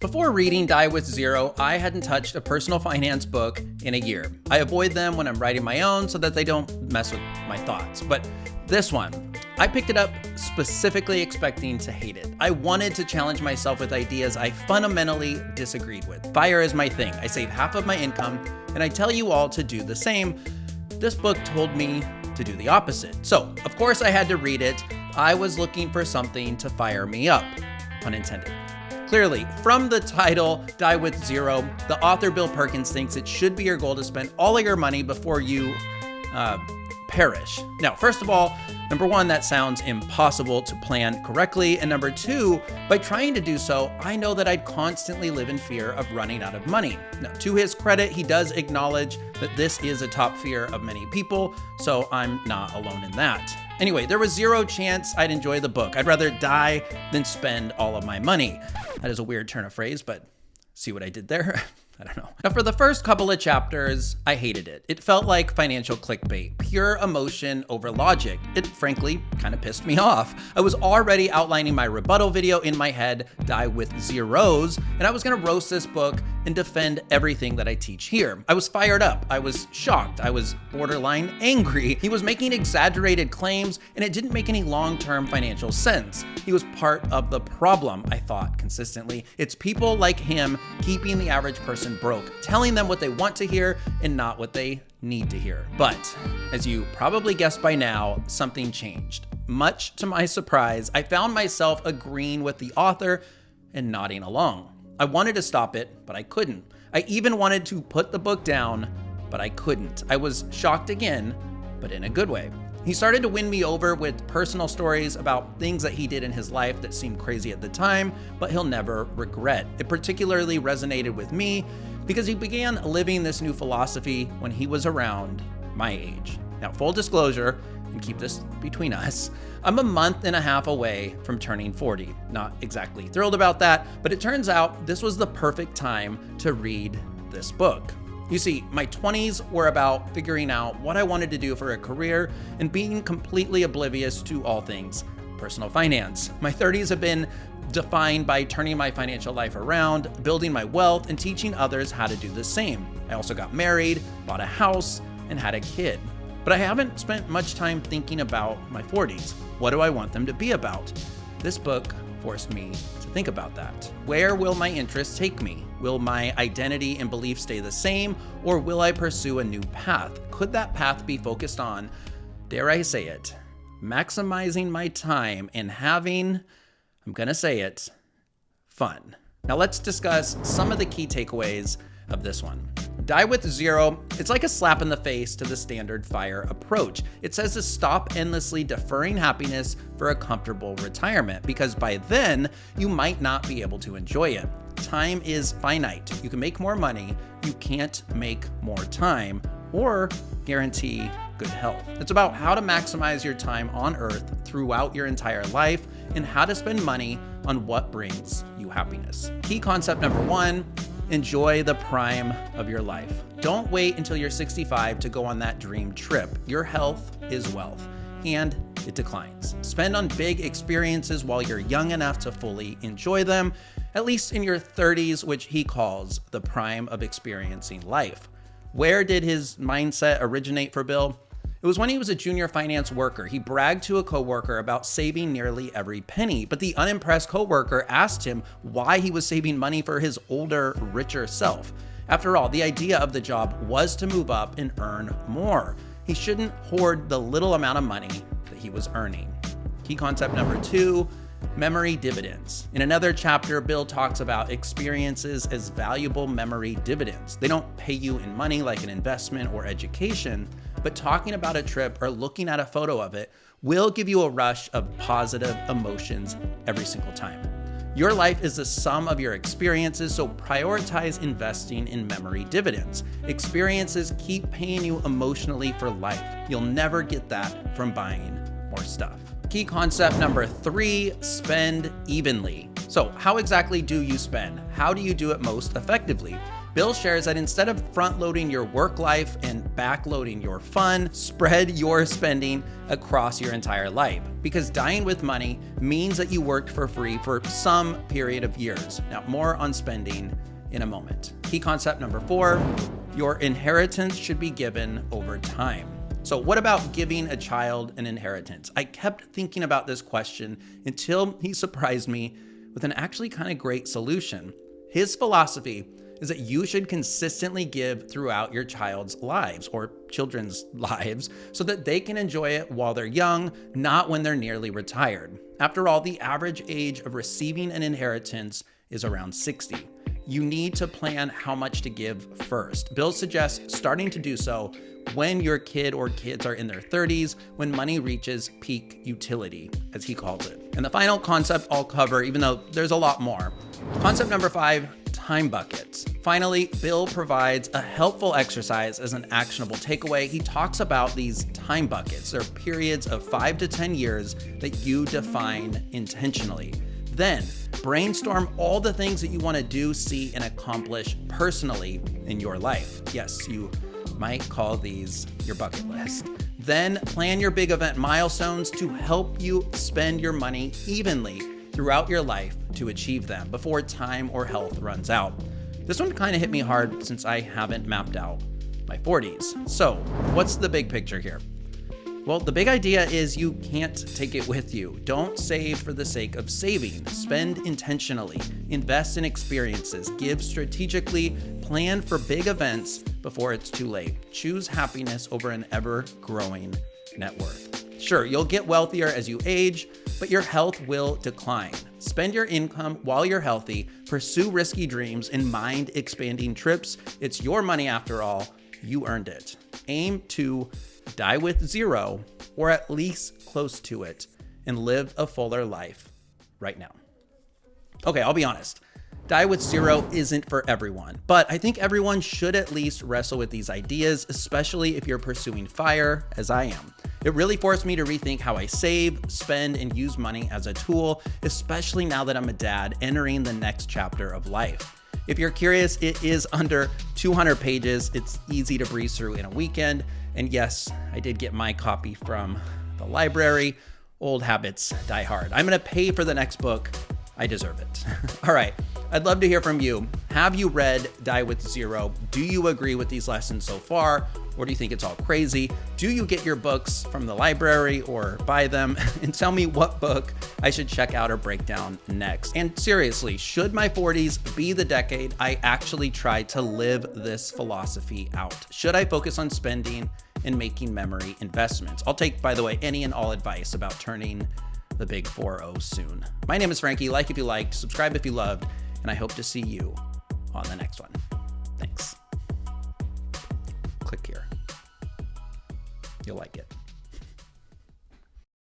Before reading Die with Zero, I hadn't touched a personal finance book in a year. I avoid them when I'm writing my own so that they don't mess with my thoughts. But this one, I picked it up specifically expecting to hate it. I wanted to challenge myself with ideas I fundamentally disagreed with. FIRE is my thing. I save half of my income, and I tell you all to do the same. This book told me to do the opposite. So, of course, I had to read it. I was looking for something to fire me up, pun intended. Clearly, from the title, Die with Zero, the author Bill Perkins thinks it should be your goal to spend all of your money before you perish. Now, first of all, number one, that sounds impossible to plan correctly. And number two, by trying to do so, I know that I'd constantly live in fear of running out of money. Now, to his credit, he does acknowledge that this is a top fear of many people, so I'm not alone in that. Anyway, there was zero chance I'd enjoy the book. I'd rather die than spend all of my money. That is a weird turn of phrase, but see what I did there? I don't know. Now, for the first couple of chapters, I hated it. It felt like financial clickbait, pure emotion over logic. It frankly kind of pissed me off. I was already outlining my rebuttal video in my head, Die with Zeros, and I was gonna roast this book and defend everything that I teach here. I was fired up. I was shocked. I was borderline angry. He was making exaggerated claims, and it didn't make any long-term financial sense. He was part of the problem, I thought consistently. It's people like him keeping the average person broke, telling them what they want to hear and not what they need to hear. But as you probably guessed by now, something changed. Much to my surprise, I found myself agreeing with the author and nodding along. I wanted to stop it, but I couldn't. I even wanted to put the book down, but I couldn't. I was shocked again, but in a good way. He started to win me over with personal stories about things that he did in his life that seemed crazy at the time, but he'll never regret. It particularly resonated with me because he began living this new philosophy when he was around my age. Now, full disclosure, and keep this between us, I'm a month and a half away from turning 40. Not exactly thrilled about that, but it turns out this was the perfect time to read this book. You see, my 20s were about figuring out what I wanted to do for a career and being completely oblivious to all things personal finance. My 30s have been defined by turning my financial life around, building my wealth, and teaching others how to do the same. I also got married, bought a house, and had a kid. But I haven't spent much time thinking about my 40s. What do I want them to be about? This book forced me to think about that. Where will my interests take me? Will my identity and beliefs stay the same, or will I pursue a new path? Could that path be focused on, dare I say it, maximizing my time and having, I'm gonna say it, fun? Now let's discuss some of the key takeaways of this one. Die with Zero, it's like a slap in the face to the standard FIRE approach. It says to stop endlessly deferring happiness for a comfortable retirement, because by then you might not be able to enjoy it. Time is finite. You can make more money, you can't make more time or guarantee good health. It's about how to maximize your time on Earth throughout your entire life and how to spend money on what brings you happiness. Key concept number one, enjoy the prime of your life. Don't wait until you're 65 to go on that dream trip. Your health is wealth, and it declines. Spend on big experiences while you're young enough to fully enjoy them, at least in your 30s, which he calls the prime of experiencing life. Where did his mindset originate for Bill? It was when he was a junior finance worker. He bragged to a coworker about saving nearly every penny, but the unimpressed coworker asked him why he was saving money for his older, richer self. After all, the idea of the job was to move up and earn more. He shouldn't hoard the little amount of money that he was earning. Key concept number two, memory dividends. In another chapter, Bill talks about experiences as valuable memory dividends. They don't pay you in money like an investment or education, but talking about a trip or looking at a photo of it will give you a rush of positive emotions every single time. Your life is the sum of your experiences, so prioritize investing in memory dividends. Experiences keep paying you emotionally for life. You'll never get that from buying more stuff. Key concept number three, spend evenly. So how exactly do you spend? How do you do it most effectively? Bill shares that instead of front-loading your work life and back-loading your fun, spread your spending across your entire life. Because dying with money means that you worked for free for some period of years. Now, more on spending in a moment. Key concept number 4, your inheritance should be given over time. So what about giving a child an inheritance? I kept thinking about this question until he surprised me with an actually kind of great solution. His philosophy is that you should consistently give throughout your child's lives or children's lives so that they can enjoy it while they're young, not when they're nearly retired. After all, the average age of receiving an inheritance is around 60. You need to plan how much to give first. Bill suggests starting to do so when your kid or kids are in their 30s, when money reaches peak utility, as he calls it. And the final concept I'll cover, even though there's a lot more. Concept number 5, time buckets. Finally, Bill provides a helpful exercise as an actionable takeaway. He talks about these time buckets. They're periods of 5 to 10 years that you define intentionally. Then brainstorm all the things that you want to do, see, and accomplish personally in your life. Yes, you might call these your bucket list. Then plan your big event milestones to help you spend your money evenly throughout your life to achieve them before time or health runs out. This one kind of hit me hard since I haven't mapped out my 40s. So what's the big picture here? Well, the big idea is you can't take it with you. Don't save for the sake of saving. Spend intentionally. Invest in experiences. Give strategically. Plan for big events before it's too late. Choose happiness over an ever-growing net worth. Sure, you'll get wealthier as you age, but your health will decline. Spend your income while you're healthy. Pursue risky dreams and mind-expanding trips. It's your money after all. You earned it. Aim to die with 0, or at least close to it, and live a fuller life right now. Okay, I'll be honest. Die with 0 isn't for everyone, but I think everyone should at least wrestle with these ideas, especially if you're pursuing FIRE, as I am. It really forced me to rethink how I save, spend, and use money as a tool, especially now that I'm a dad entering the next chapter of life. If you're curious, it is under 200 pages. It's easy to breeze through in a weekend. And yes, I did get my copy from the library. Old habits die hard. I'm going to pay for the next book. I deserve it. All right. I'd love to hear from you. Have you read Die with 0? Do you agree with these lessons so far? Or do you think it's all crazy? Do you get your books from the library or buy them? And tell me what book I should check out or break down next. And seriously, should my 40s be the decade I actually try to live this philosophy out? Should I focus on spending and making memory investments? I'll take, by the way, any and all advice about turning the big 4-0 soon. My name is Frankie. Like if you liked, subscribe if you loved, and I hope to see you on the next one. Thanks. Click here. You'll like it.